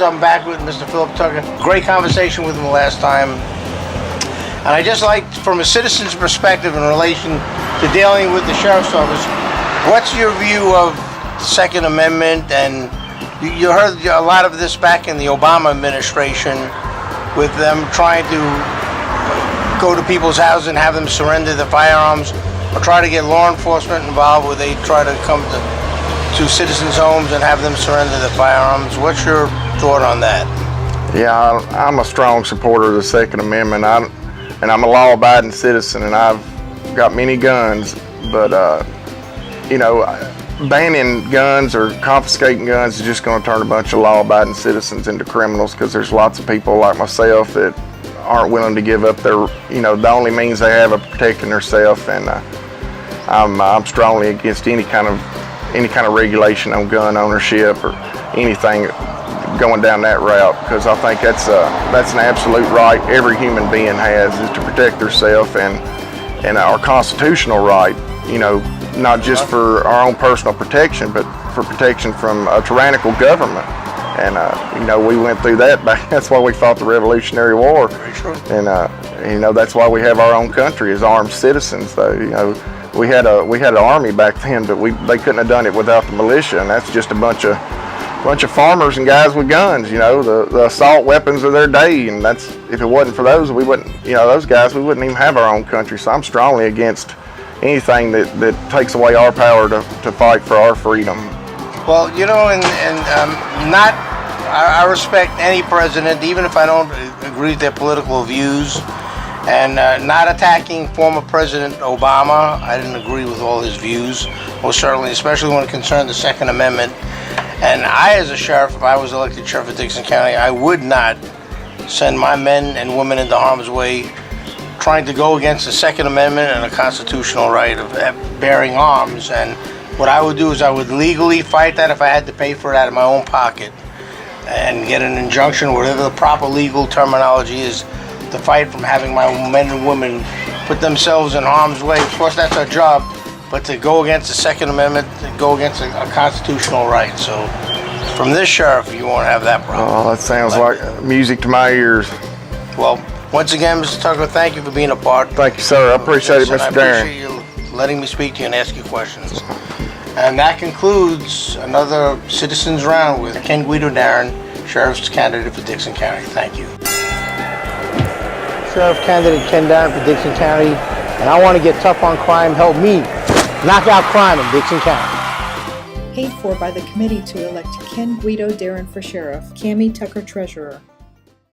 I'm back with Mr. Philip Tucker. Great conversation with him last time. And I just like, from a citizen's perspective in relation to dealing with the Sheriff's Office, what's your view of the Second Amendment? And you heard a lot of this back in the Obama administration with them trying to go to people's houses and have them surrender their firearms, or try to get law enforcement involved where they try to come to citizens' homes and have them surrender their firearms. What's your thought on that? Yeah, I'm a strong supporter of the Second Amendment, and I'm a law-abiding citizen, and I've got many guns, but banning guns or confiscating guns is just going to turn a bunch of law-abiding citizens into criminals, because there's lots of people like myself that aren't willing to give up their, the only means they have of protecting themselves, and I'm strongly against any kind of regulation on gun ownership or anything going down that route, because I think that's an absolute right every human being has, is to protect themselves, and our constitutional right, not just for our own personal protection, but for protection from a tyrannical government. And we went through that back. That's why we fought the Revolutionary War. Very true. And that's why we have our own country as armed citizens. Though we had an army back then, but they couldn't have done it without the militia, and that's just a bunch of farmers and guys with guns. The assault weapons of their day, and that's, if it wasn't for those, we wouldn't. Those guys, we wouldn't even have our own country. So I'm strongly against anything that takes away our power to fight for our freedom. Well, I respect any president, even if I don't agree with their political views, and not attacking former President Obama. I didn't agree with all his views, most certainly, especially when it concerned the Second Amendment. And I, as a sheriff, if I was elected sheriff of Dickson County, I would not send my men and women into harm's way trying to go against the Second Amendment and a constitutional right of bearing arms. And what I would do is I would legally fight that if I had to pay for it out of my own pocket, and get an injunction, whatever the proper legal terminology is, to fight from having my men and women put themselves in harm's way. Of course, that's our job, but to go against the Second Amendment, to go against a constitutional right. So from this sheriff, you won't have that problem. Oh, that sounds like music to my ears. Well, once again, Mr. Tucker, thank you for being a part. Thank you, sir. I appreciate it, Mr. Daron. I appreciate you letting me speak to you and ask you questions. And that concludes another Citizens Round with Ken Daron, Sheriff's candidate for Dickson County. Thank you. Sheriff candidate Ken Daron for Dickson County, and I want to get tough on crime. Help me knock out crime in Dickson County. Paid for by the committee to elect Ken Daron for sheriff, Cammie Tucker treasurer.